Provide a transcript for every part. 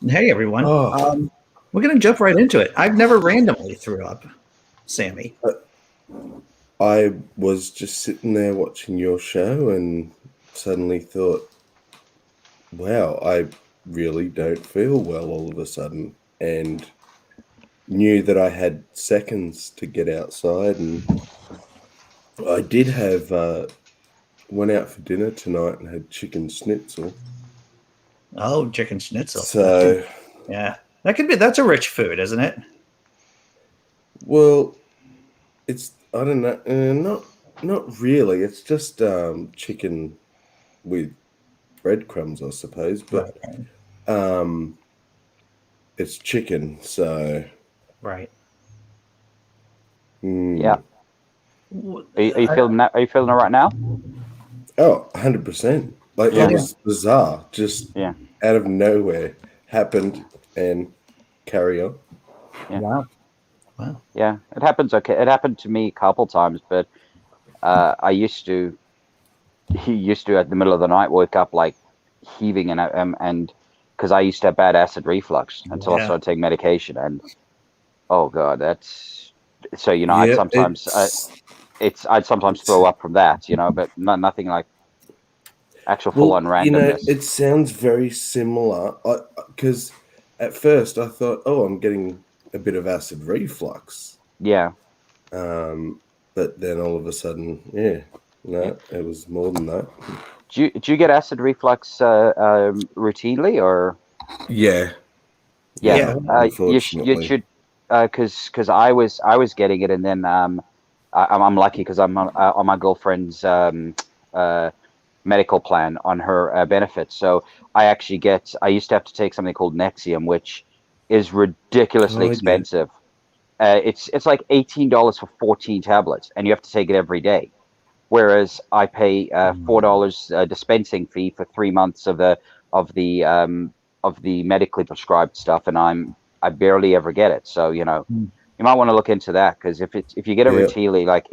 Hey, everyone. Oh, We're going to jump right into it. I've never randomly threw up, Sammy. I was just sitting there watching your show and suddenly thought, wow, I really don't feel well all of a sudden. And knew that I had seconds to get outside. And I did have, went out for dinner tonight and had chicken schnitzel. Oh, chicken schnitzel. So, Yeah. That's a rich food, isn't it? well, I don't know, not really. It's just chicken with breadcrumbs, I suppose. Right. But um, it's chicken, so Right. Yeah. W- Are you I- feeling that? Are you feeling it right now? oh, 100%. Like it Yeah. was bizarre, just Yeah. out of nowhere happened and carry on. Yeah. Wow. Wow. Yeah. It happens. Okay. It happened to me a couple times, but I he used to at the middle of the night wake up like heaving and because I used to have bad acid reflux until I Yeah. started taking medication, and oh god, that's so I'd Yeah, sometimes I'd sometimes throw up from that, but nothing like actual full well, on randomness. it sounds very similar. Because at first I thought, oh, I'm getting a bit of acid reflux. Yeah. But then all of a sudden, yeah, Yeah. no, it was more than that. Do you get acid reflux routinely or? Yeah, Yeah, yeah, Yeah. you unfortunately. should, because I was getting it, and then I'm lucky because I'm on my girlfriend's uh, medical plan on her benefits. So I used to have to take something called Nexium, which is ridiculously Oh, yeah. expensive. It's like $18 for 14 tablets, and you have to take it every day. Whereas I pay $4 dispensing fee for 3 months of the um, of the medically prescribed stuff, and I barely ever get it. So Mm. you might want to look into that, because if you get it Yeah. routinely, like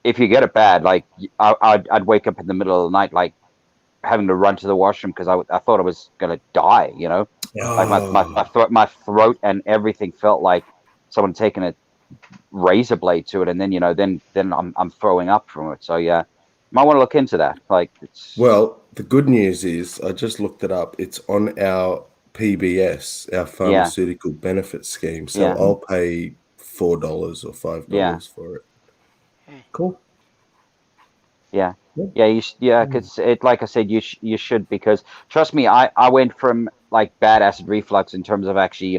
if you get it bad, like I'd wake up in the middle of the night like having to run to the washroom because I thought I was gonna die. Yeah. Like Oh, my throat and everything felt like someone taken a razor blade to it, and then I'm throwing up from it. So yeah, might want to look into that. Like it's well, the good news is I just looked it up. It's on our PBS, our yeah, pharmaceutical benefit scheme. So yeah, I'll pay $4 or five yeah, dollars for it. Cool. yeah, Good. yeah. Yeah, Mm. because like I said, you should, because trust me, I went from like bad acid reflux in terms of actually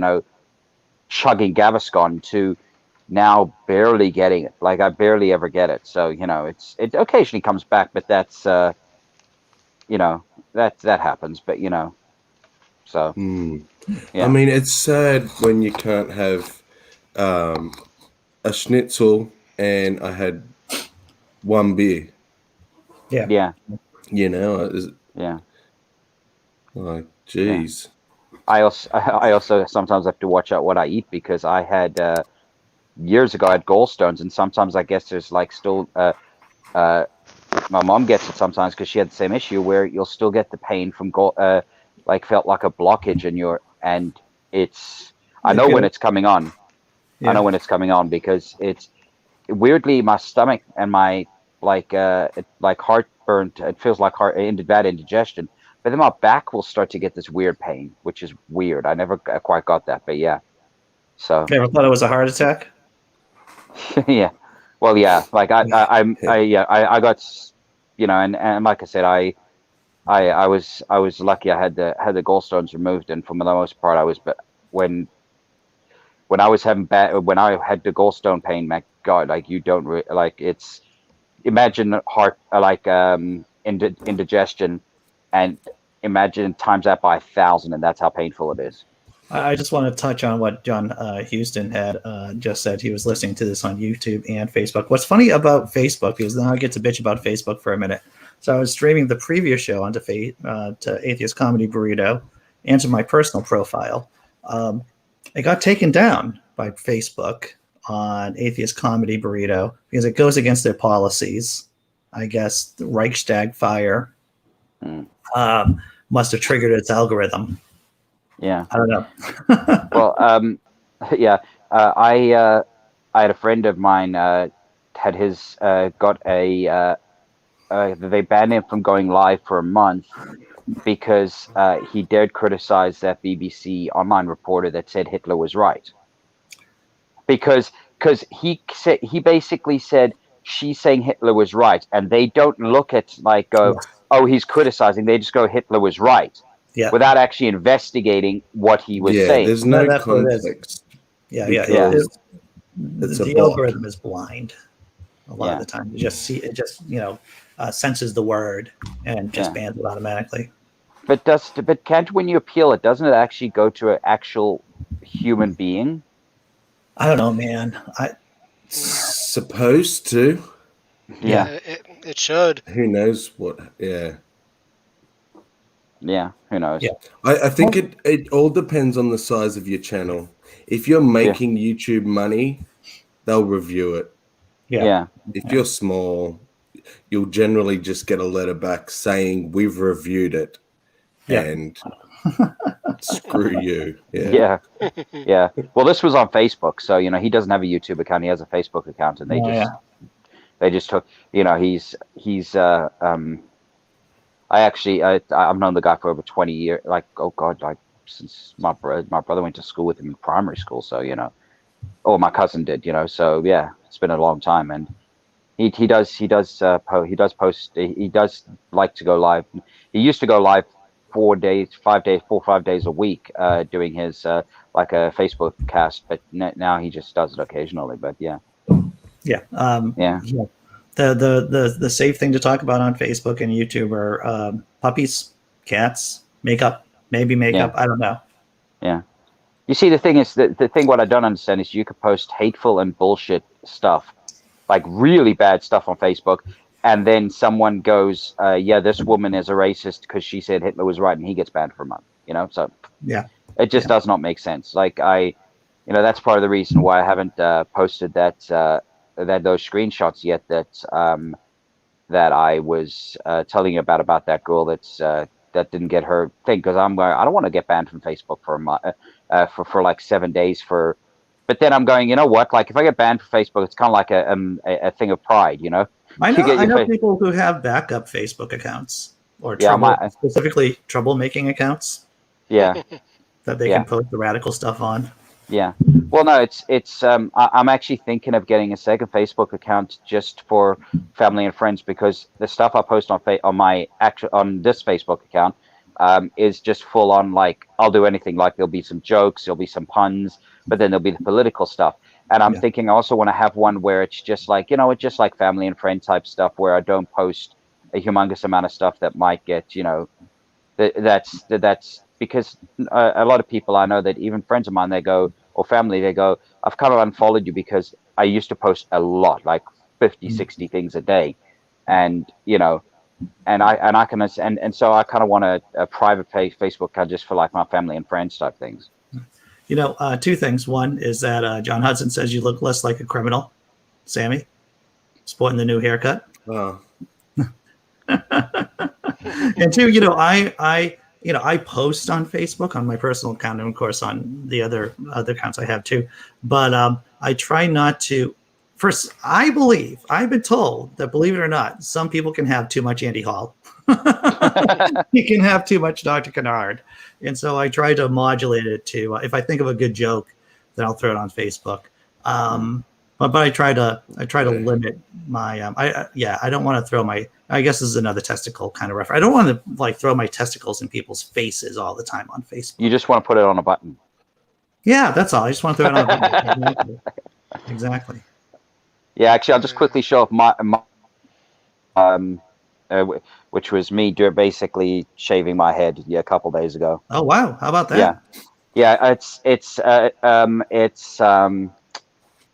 chugging Gaviscon to now barely getting it. Like I barely ever get it. So it occasionally comes back, but that's you know that happens. But so Hmm. I yeah, mean, it's sad when you can't have um, a schnitzel and I had one beer. Yeah. yeah, It's yeah, like, yeah. geez. I also sometimes have to watch out what I eat, because I had years ago I had gallstones, and sometimes I guess there's like still uh my mom gets it sometimes because she had the same issue where you'll still get the pain from like felt like a blockage in your, and it's I It know when could. it's coming on. I Yeah. know when it's coming on because it's weirdly my stomach and my like heartburn. It feels like bad indigestion, but then my back will start to get this weird pain, which is weird. I never quite got that, but yeah. So Never thought it was a heart attack. yeah, well, yeah. Like I got and like I said, I was lucky. I had the gallstones removed, and for the most part, I was. But when when I was having when I had the gallstone pain, my God, like you don't like it's imagine heart indigestion, and imagine times that by 1,000, and that's how painful it is. I just want to touch on what John Houston had just said. He was listening to this on YouTube and Facebook. What's funny about Facebook is now I get to bitch about Facebook for a minute. So I was streaming the previous show onto to Atheist Comedy Burrito and to my personal profile. Um, it got taken down by Facebook on Atheist Comedy Burrito because it goes against their policies. I guess the Reichstag fire Mm. must have triggered its algorithm. Yeah. I don't know. Well, yeah. I had a friend of mine had his got a they banned him from going live for a month because he dared criticize that BBC online reporter that said Hitler was right. Because he basically said she's saying Hitler was right, and they don't look at like go, Yes. oh, he's criticizing. They just go, Hitler was right, Yeah. without actually investigating what he was Yeah, saying. there's no That's what it is. context Yeah. because it's a The bot. algorithm is blind a lot of Yeah. the time. It just senses the word and just Yeah. bans it automatically. But can't when you appeal it, doesn't it actually go to an actual human being? I don't know, man. Supposed to. Yeah. It should. Who knows what? Yeah. Yeah. Who knows? Yeah. I think it all depends on the size of your channel. If you're making YouTube money, they'll review it. Yeah. Yeah. If you're small, you'll generally just get a letter back saying we've reviewed it Yeah. and screw you. Yeah. Yeah. Well, this was on Facebook, so he doesn't have a YouTube account. He has a Facebook account, and they just took. I've known the guy for over 20 years. Like, oh God, like since my brother went to school with him in primary school. So or my cousin did. So yeah, it's been a long time, and he does post. He does like to go live. He used to go live 4 days, 5 days, 4 or 5 days a week, doing his like a Facebook cast. But now he just does it occasionally. But yeah. Yeah. Yeah. The safe thing to talk about on Facebook and YouTube are puppies, cats, makeup, maybe makeup. Yeah. I don't know. Yeah. You see, the thing is, the thing what I don't understand is you could post hateful and bullshit stuff, like really bad stuff on Facebook, and then someone goes, yeah, this woman is a racist because she said Hitler was right, and he gets banned for a month. So Yeah. it just does not make sense. Like that's part of the reason why I haven't posted those screenshots yet that I was telling you about that girl that didn't get her thing, because I don't want to get banned from Facebook for a month, for like 7 days but then I'm going, you know what? Like if I get banned from Facebook, it's kind of like a thing of pride, I know people who have backup Facebook accounts or specifically troublemaking accounts. Yeah. That they can post the radical stuff on. Yeah. Well, no, it's I'm actually thinking of getting a second Facebook account just for family and friends, because the stuff I post on this Facebook account is just full on, like I'll do anything. Like there'll be some jokes, there'll be some puns, but then there'll be the political stuff. And I'm thinking I also want to have one where it's just like, it's just like family and friend type stuff, where I don't post a humongous amount of stuff that might get, that's because a lot of people I know, that even friends of mine, they go, or family, they go, I've kind of unfollowed you because I used to post a lot, like 50, 60 things a day. And, and so I kind of want a private Facebook account just for like my family and friends type things. Two things. One is that John Hudson says you look less like a criminal, Sammy, sporting the new haircut. Oh. And two, I post on Facebook on my personal account, and of course on the other accounts I have too. But I try not to. First, I've been told that, believe it or not, some people can have too much Andy Hall. You can have too much Dr. Kennard. And so I try to modulate it to, if I think of a good joke, then I'll throw it on Facebook. But I try to limit my, I don't want to throw my, I guess this is another testicle kind of reference. I don't want to like throw my testicles in people's faces all the time on Facebook. You just want to put it on a button. Yeah, that's all. I just want to throw it on a button. Exactly. Yeah, actually, I'll just quickly show off my which was me basically shaving my head a couple days ago. Oh wow, how about that? Yeah. It's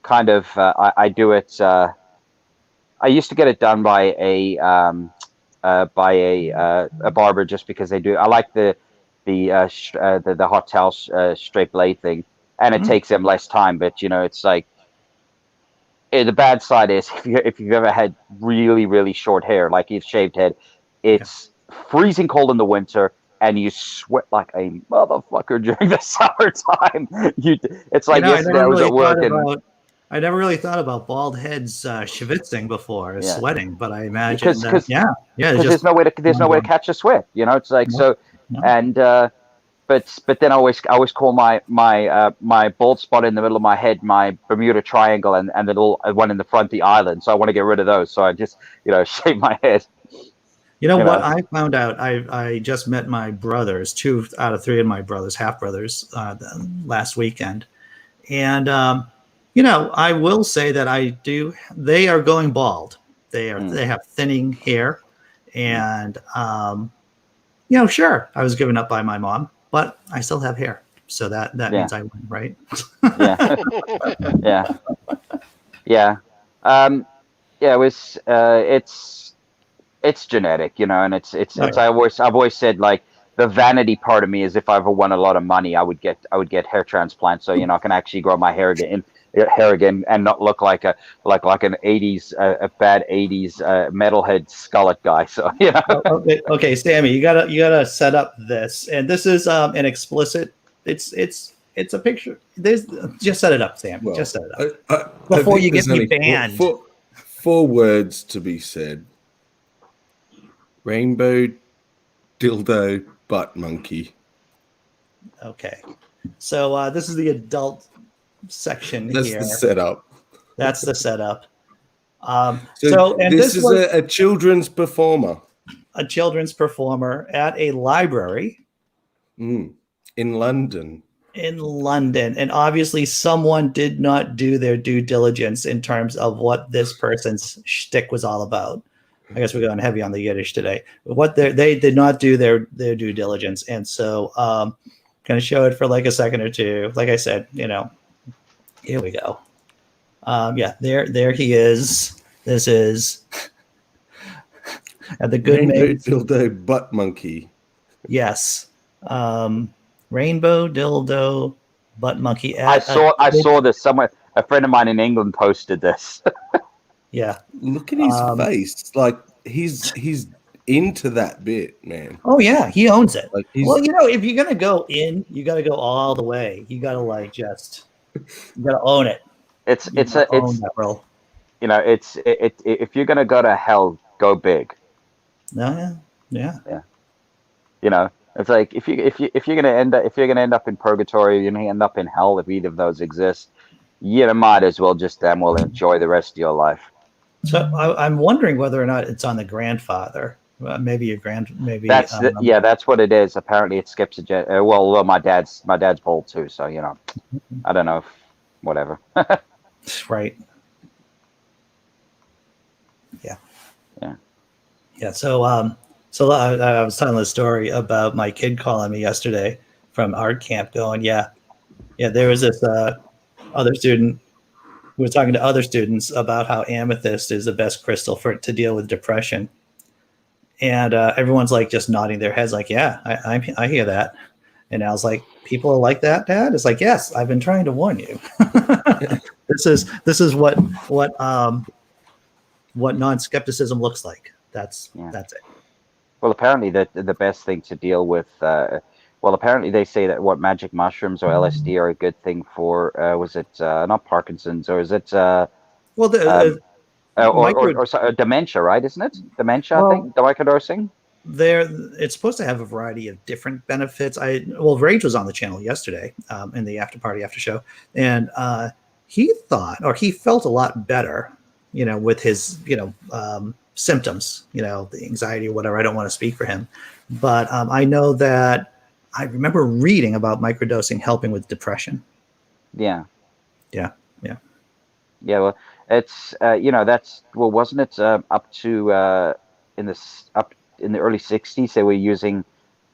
kind of I do it. I used to get it done by a barber, just because they do. I like the hot towel straight blade thing, and it takes them less time. But it's like, the bad side is if you've ever had really, really short hair, like you've shaved head, it's freezing cold in the winter. and you sweat like a motherfucker during the summertime. It's You like know, yesterday I was at work and I never really thought about bald heads schwitzing before, yeah, sweating, but I imagine because that, because yeah, it's because just there's no way to catch a sweat. It's like no, so, no. and but then I always call my bald spot in the middle of my head my Bermuda Triangle, and the little one in the front, the island. So I want to get rid of those. So I just shave my head. You know You what know, I found out? I just met my brothers, 2 out of 3 of my brothers, half brothers, last weekend, and I will say that I do. They are going bald. mm, They have thinning hair, mm, and sure, I was given up by my mom, but I still have hair, so that yeah, means I win, right? yeah, yeah, yeah. Um, yeah, it's genetic, and it's I've always said, like, the vanity part of me is, if I ever won a lot of money, I would get hair transplant, so I can actually grow my hair again and not look like an 80s a bad 80s metalhead skullet guy. So Okay, Sammy, you gotta set up this, and this is an explicit. It's a picture. There's just set it up, Sam. Just Well, set it up I before think you get there's me only banned. four words to be said: rainbow, dildo, butt monkey. Okay, so this is the adult section That's the here. setup. That's the setup. So And this this is was a children's performer a children's performer at a library in London. in London. And obviously, someone did not do their due diligence in terms of what this person's shtick was all about. I guess we're going heavy on the Yiddish today. They did not do their due diligence, and so going to show it for like a second or two. Like I said, here we go. There he is. This is at the Good Rainbow, Maids. dildo, butt monkey. Yes. Rainbow dildo butt monkey I at saw this somewhere. A friend of mine in England posted this. yeah. Look at his face. Like he's into that bit, man. Oh yeah, he owns it. Like Well, if you're gonna go in, you got to go all the way. You got to you got to own it. It's You it's gotta a own it's that role. if you're gonna go to hell, go big. No, yeah. Yeah. It's like, if you're gonna end up in purgatory, you're gonna end up in hell, if either of those exist. You might as well just damn well enjoy the rest of your life. So I'm wondering whether or not it's on the grandfather. Maybe maybe That's what it is. Apparently, it skips a jet. Well, my dad's bald too, so I don't know. Whatever. right. Yeah. Yeah. Yeah. So I was telling the story about my kid calling me yesterday from art camp, going, yeah. There was this other student who was talking to other students about how amethyst is the best crystal to deal with depression, and everyone's like just nodding their heads, like, yeah, I hear that. And I was like, people are like that, Dad? It's like, yes, I've been trying to warn you. This is what non-skepticism looks like. That's it. Well, apparently the best thing to deal with. Apparently they say that magic mushrooms or LSD are a good thing for. Was it not Parkinson's, or is it? Dementia, right? Isn't it dementia? I think the microdosing. It's supposed to have a variety of different benefits. Rage was on the channel yesterday in the after show, and he felt a lot better, with his symptoms, the anxiety or whatever. I don't want to speak for him, but I know that I remember reading about microdosing helping with depression. Yeah. Well, it's wasn't it up to in the early 60s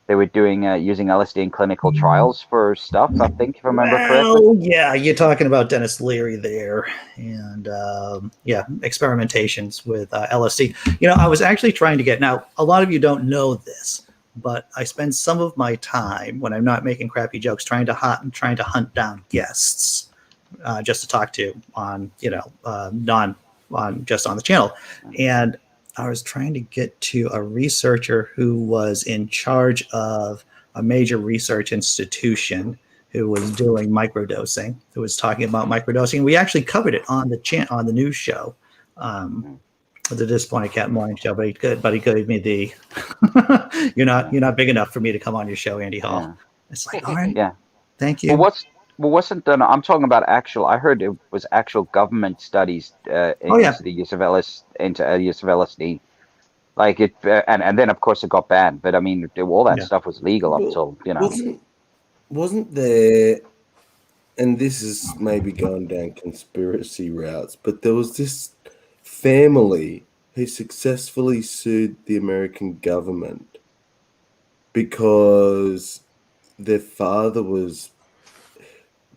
they were doing using LSD in clinical trials for stuff, I think, if I remember correctly. Yeah, you're talking about Dennis Leary there, and experimentations with LSD. I was actually trying to get, now a lot of you don't know this, but I spend some of my time when I'm not making crappy jokes trying to hunt down guests just to talk to on just on the channel. And I was trying to get to a researcher who was in charge of a major research institution who was doing microdosing, who was talking about microdosing. We actually covered it on the news show, the Disappointed Cat Morning Show. But he gave me the you're not big enough for me to come on your show, Andy Hall. Yeah. It's like, all right, Yeah. thank you. Well, wasn't done? I'm talking about actual. I heard it was actual government studies into the use of LSD. Like it, and then of course it got banned. But I mean, all that stuff was legal up till Wasn't there? And this is maybe going down conspiracy routes, but there was this family who successfully sued the American government because their father was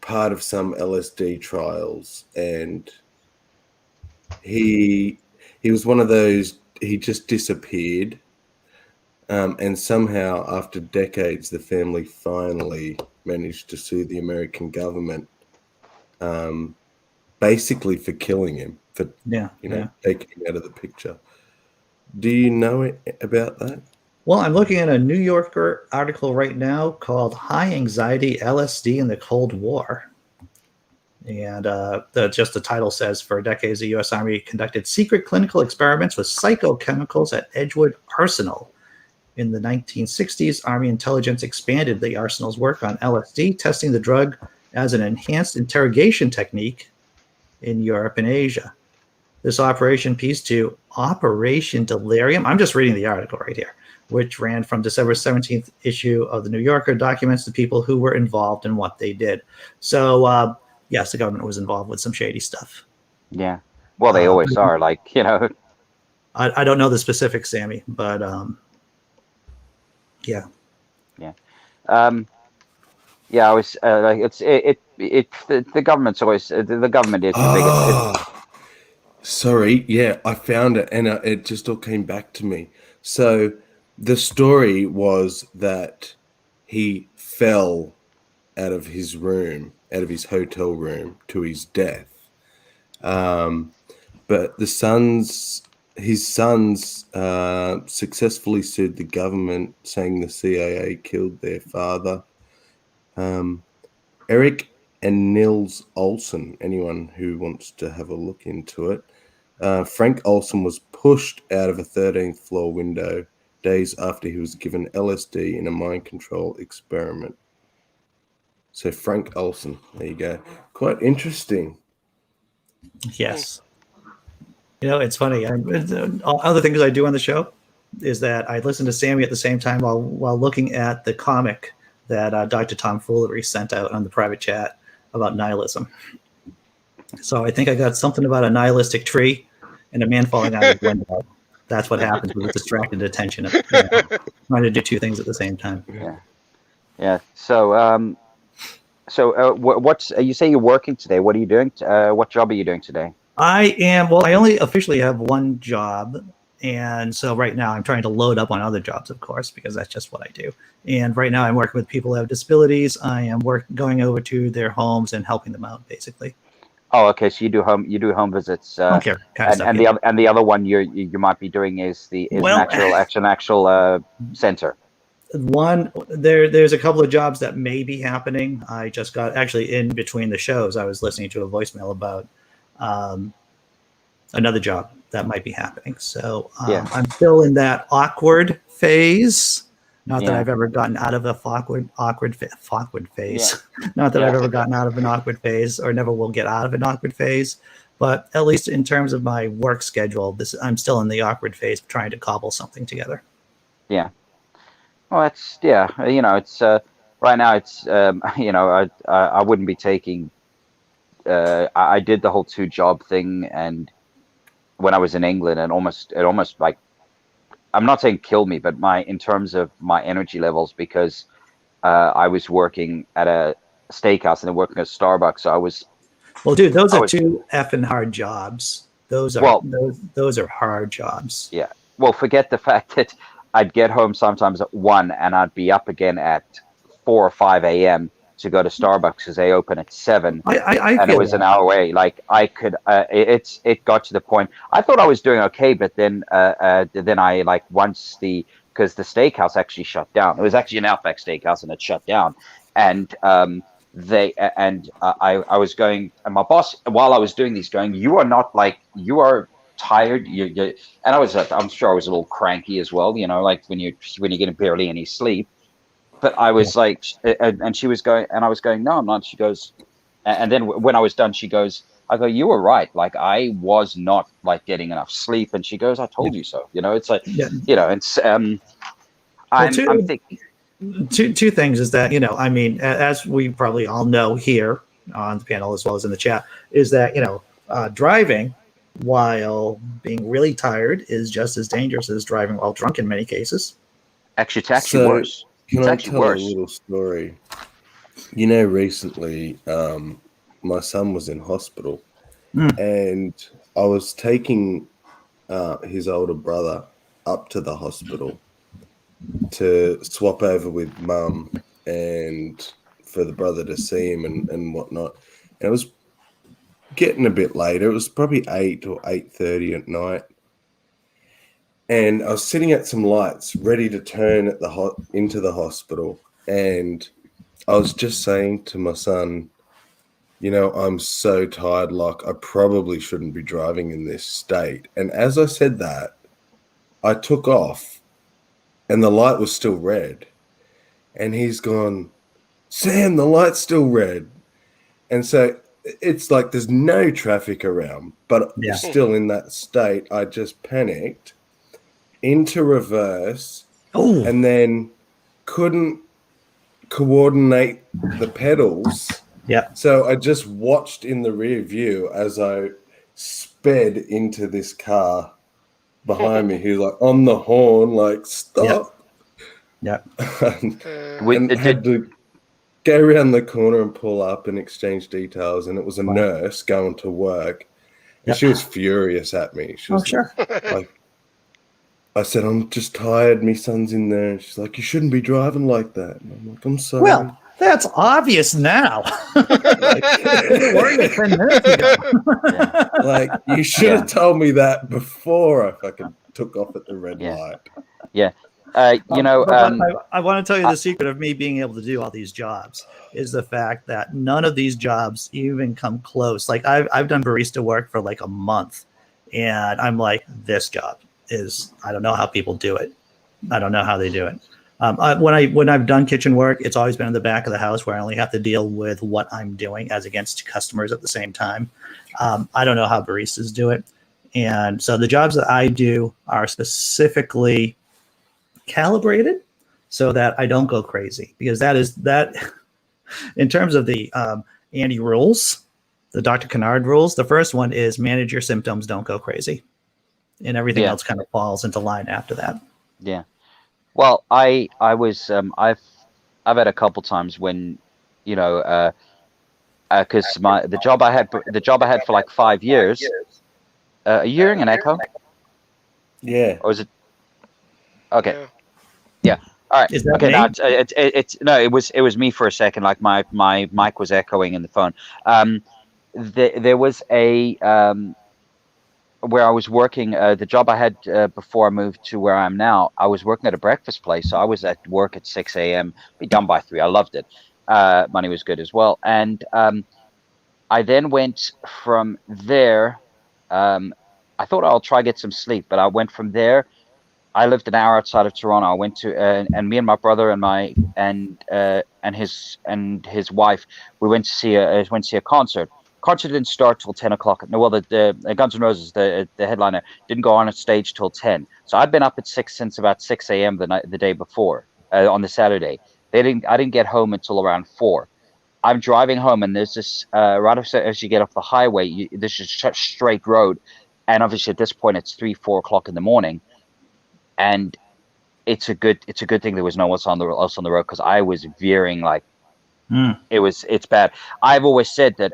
part of some LSD trials, and he was one of those. He just disappeared, and somehow, after decades, the family finally managed to sue the American government, basically for killing him, for taking him out of the picture. Do you know about that? Well, I'm looking at a New Yorker article right now called "High Anxiety LSD in the Cold War." And just the title says, for decades, the U.S. Army conducted secret clinical experiments with psychochemicals at Edgewood Arsenal. In the 1960s, Army intelligence expanded the arsenal's work on LSD, testing the drug as an enhanced interrogation technique in Europe and Asia. This operation pieced to Operation Delirium. I'm just reading the article right here, which ran from December 17th issue of the New Yorker, documents the people who were involved and what they did. So, yes, the government was involved with some shady stuff. Yeah. Well, they always are, I don't know the specifics, Sammy, but yeah. Yeah. I was the government's always the government is the biggest. Sorry, yeah, I found it, and it just all came back to me. So the story was that he fell out of his room, out of his hotel room, to his death. But his sons successfully sued the government, saying the CIA killed their father. Eric and Nils Olsen, anyone who wants to have a look into it. Frank Olsen was pushed out of a 13th floor window days after he was given LSD in a mind control experiment. So Frank Olsen, there you go. Quite interesting. Yes. It's funny. Other things I do on the show is that I listen to Sammy at the same time while looking at the comic that Dr. Tom Foolery sent out on the private chat about nihilism. So I think I got something about a nihilistic tree and a man falling out of the window. That's what happens with distracted attention. Trying to do two things at the same time. Yeah. So, what's you say you're working today? What are you doing? What job are you doing today? I am. Well, I only officially have one job. And so right now I'm trying to load up on other jobs, of course, because that's just what I do. And right now I'm working with people who have disabilities. I am going over to their homes and helping them out, basically. Oh, okay. So you do home visits. Okay, and the other one you might be doing is actual center. One there's a couple of jobs that may be happening. I just got actually in between the shows. I was listening to a voicemail about another job that might be happening. So I'm still in that awkward phase. Not that I've ever gotten out of a awkward phase. Not that I've ever gotten out of an awkward phase, or never will get out of an awkward phase. But at least in terms of my work schedule, I'm still in the awkward phase, trying to cobble something together. Yeah. Well, it's it's right now. It's I wouldn't be taking. I did the whole 2-job thing, and when I was in England, and it almost like, I'm not saying kill me, but in terms of my energy levels, because I was working at a steakhouse and then working at Starbucks. So I was. Well, dude, those are two effing hard jobs. Those are hard jobs. Yeah. Well, forget the fact that I'd get home sometimes at 1 and I'd be up again at 4 or 5 a.m. to go to Starbucks because they open at 7, I and it feel was an that. hour away. Like I could, it got to the point. I thought I was doing okay, but then I like once because the steakhouse actually shut down. It was actually an Outback Steakhouse, and it shut down. And I was going, and my boss, while I was doing these, going, "You are not like you are tired." And I'm sure I was a little cranky as well. Like when you're getting barely any sleep. But I Yeah. was like, and she was going, and I was going, "No, I'm not." She goes, and then when I was done, she goes, "I go, you were right. Like I was not like getting enough sleep." And she goes, "I Yeah. told you so." It's like, Yeah. it's Well, I'm thinking. two things is that, I mean, as we probably all know here on the panel as well as in the chat, is that, driving while being really tired is just as dangerous as driving while drunk in many cases. Actually, it's actually So, worse. can It's I actually tell a worse. little story? Recently, my son was in hospital, and I was taking his older brother up to the hospital to swap over with mum and for the brother to see him and whatnot. And it was getting a bit later. It was probably 8 or 8:30 at night. And I was sitting at some lights ready to turn at into the hospital. And I was just saying to my son, I'm so tired, like I probably shouldn't be driving in this state. And as I said that, I took off and the light was still red. And he's gone, "Sam, the light's still red." And so it's like there's no traffic around, but Yeah. still in that state, I just panicked into reverse Oh, and then couldn't coordinate the pedals. yeah. So I just watched in the rear view as I sped into this car behind me. He was like on the horn, like, "Stop." Yeah. and had to go around the corner and pull up and exchange details. And it was a Wow. nurse going to work. And Yep. she was furious at me. She Oh, was sure. like, I said, "I'm just tired. My son's in there." And she's like, "You shouldn't be driving like that." And I'm like, "I'm sorry." Well, that's obvious now. You were worried 10 minutes ago. Like, you should have told me that before I fucking took off at the red light. Yeah. I want to tell you the secret of me being able to do all these jobs is the fact that none of these jobs even come close. Like I've done barista work for like a month, and I'm like, this job is, I don't know how people do it. I don't know how they do it. When I've done kitchen work, it's always been in the back of the house where I only have to deal with what I'm doing as against customers at the same time. I don't know how baristas do it. And so the jobs that I do are specifically calibrated so that I don't go crazy, because that in terms of the Andy rules, the Dr. Kennard rules, the first one is manage your symptoms, don't go crazy. And everything else kind of falls into line after that. Yeah. Well, I was I've had a couple times when, because the job I had for like 5 years. Are you hearing an echo? Yeah. Or is it? Okay. Yeah. All right. Is that okay. me? Now it's no. It was me for a second. Like my mic was echoing in the phone. There was a where I was working, the job I had before I moved to where I am now, I was working at a breakfast place. So I was at work at 6 a.m., be done by 3. I loved it. Money was good as well. And I then went from there. I thought I'll try get some sleep, but I went from there. I lived an hour outside of Toronto. I went to, and me and my brother and his wife, we went to see a concert. Concert didn't start till 10 o'clock. No, well, the Guns N' Roses, the headliner, didn't go on stage till 10. So I'd been up at 6 since about 6 a.m. the day before, on the Saturday. I didn't get home until around 4. I'm driving home, and there's this right as you get off the highway, there's just such straight road, and obviously at this point it's 3-4 o'clock in the morning, and it's a good thing there was no one else on the road, because I was veering like. It's bad. I've always said that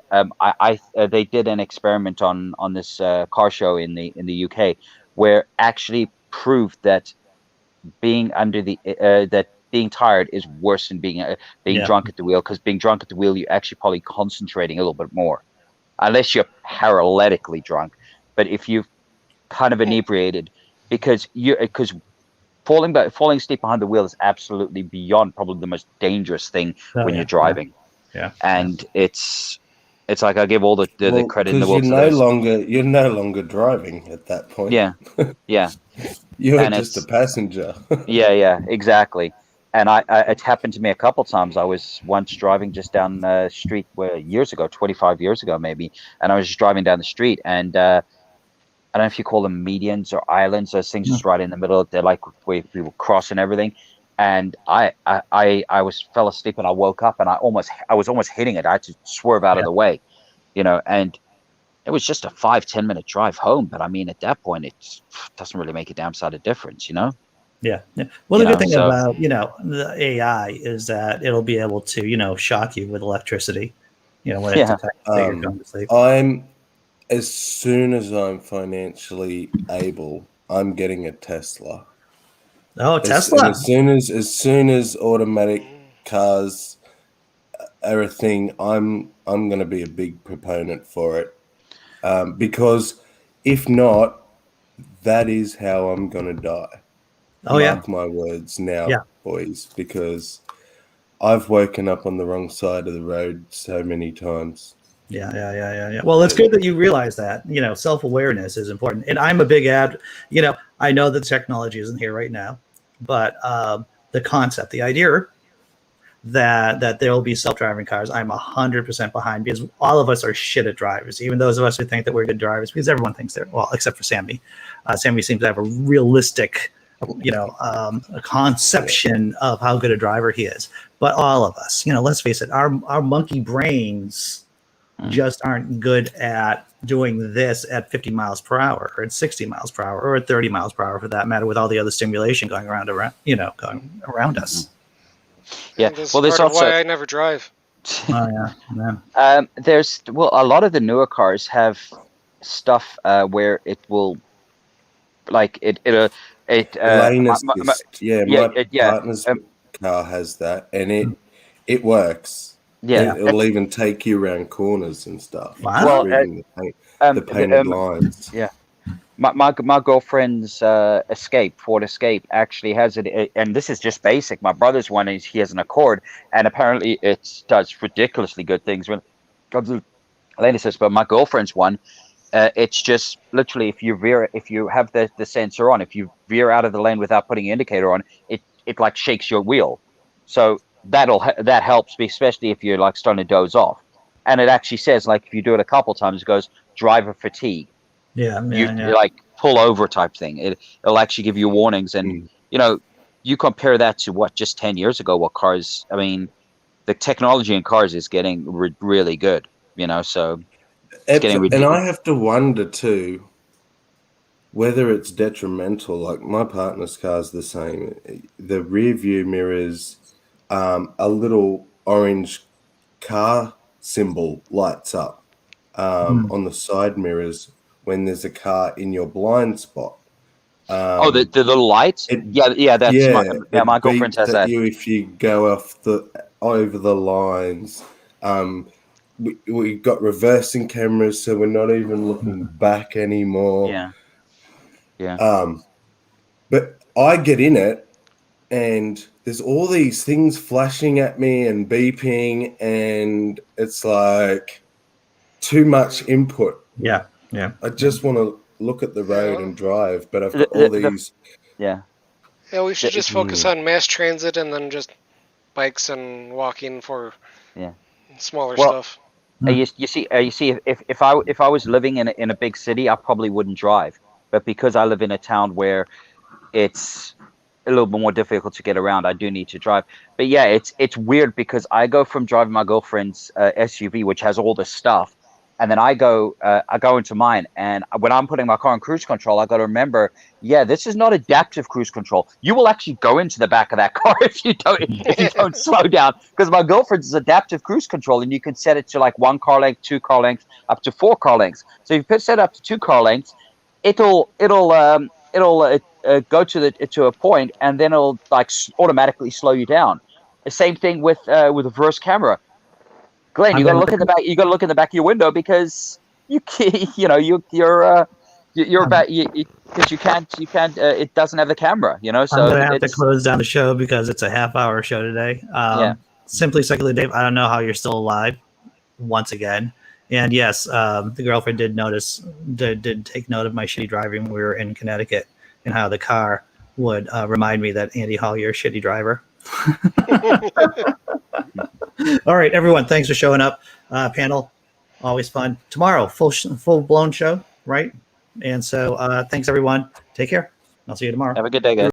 they did an experiment on this car show in the UK, where actually proved that being under the that being tired is worse than being Yeah. drunk at the wheel, because being drunk at the wheel, you're actually probably concentrating a little bit more, unless you're paralytically drunk. But if you've kind of inebriated, because falling asleep behind the wheel is absolutely beyond probably the most dangerous thing Oh, when yeah. you're driving. Yeah. And it's like I give all the Well, credit in the because world to those. you're no longer driving at that point. Yeah, yeah, You're and just a it's passenger. yeah, exactly. And it's happened to me a couple times. I was once driving just down the street years ago, 25 years ago maybe, and I was just driving down the street, and I don't know if you call them medians or islands. Those things just right in the middle. They're like we were crossing everything, and I was fell asleep, and I woke up, and I was almost hitting it. I had to swerve out of Yeah. the way, and it was just a 5-10 minute drive home. But I mean, at that point, it doesn't really make a damn side of difference, Yeah. Yeah. Well, You the good know, thing so about, the AI is that it'll be able to, shock you with electricity, when it yeah, detects that you're going to sleep. As soon as I'm financially able, I'm getting a Tesla. Oh, And Tesla. as soon as automatic cars are a thing, I'm going to be a big proponent for it, because if not, that is how I'm going to die. Oh, yeah. Mark my words now, Yeah. boys, because I've woken up on the wrong side of the road so many times. Yeah. Well, it's good that you realize that, self-awareness is important. And I'm a big I know that technology isn't here right now, but the concept, the idea that there will be self-driving cars, I'm 100% behind, because all of us are shit at drivers, even those of us who think that we're good drivers, because everyone thinks they're, well, except for Sammy. Sammy seems to have a realistic, a conception of how good a driver he is. But all of us, let's face it, our monkey brains just aren't good at doing this at 50 miles per hour, or at 60 miles per hour, or at 30 miles per hour, for that matter, with all the other stimulation going around us. yeah. This Well, is there's part of also why I never drive. Oh yeah. there's a lot of the newer cars have stuff where it will like Lane my, assist. My partner's car has that, and it works. yeah. It'll even take you around corners and stuff. Wow. Just Well, reading the painted lines. Yeah. My girlfriend's Ford Escape, actually has it, and this is just basic. My brother's one is he has an Accord, and apparently it does ridiculously good things when it comes to lane assist. But my girlfriend's one, it's just literally if you have the sensor on, if you veer out of the lane without putting an indicator on, it like shakes your wheel. So that helps me, especially if you're like starting to doze off. And it actually says, like, if you do it a couple times, it goes driver fatigue. Yeah. You like pull over type thing. It'll actually give you warnings, and you compare that to what just 10 years ago, what cars. I mean, the technology in cars is getting really good. So it's getting And ridiculous. I have to wonder too whether it's detrimental. Like my partner's car's the same. The rear view mirrors, a little orange car symbol lights up on the side mirrors when there's a car in your blind spot. The little lights. My girlfriend has that. You if you go over the lines. We got reversing cameras, so we're not even looking back anymore. Yeah. But I get in it, and there's all these things flashing at me and beeping, and it's like too much input. Yeah. I just want to look at the road and drive, but I've got all these. Yeah, we should just focus on mass transit and then just bikes and walking for smaller stuff. You see, if I was living in a big city, I probably wouldn't drive. But because I live in a town where it's a little bit more difficult to get around, I do need to drive. But yeah, it's weird because I go from driving my girlfriend's SUV, which has all this stuff, and then I go into mine, and when I'm putting my car on cruise control, I got to remember, this is not adaptive cruise control. You will actually go into the back of that car if you don't slow down, because my girlfriend's is adaptive cruise control, and you can set it to like 1 car length, 2 car lengths, up to 4 car lengths. So if you set it up to 2 car lengths, it'll go to a point, and then it'll like automatically slow you down. The same thing with a reverse camera. Glenn, you got to look in the back. You got to look in the back of your window because you're about because you can't it doesn't have the camera. So I'm gonna have to close down the show because it's a half-hour show today. Simply Secular Dave, I don't know how you're still alive. Once again, and yes, the girlfriend did take note of my shitty driving when we were in Connecticut, and how the car would remind me that Andy Hall, you're a shitty driver. All right, everyone, thanks for showing up. Panel, always fun. Tomorrow, full blown show, right? And so, thanks everyone. Take care. I'll see you tomorrow. Have a good day, guys.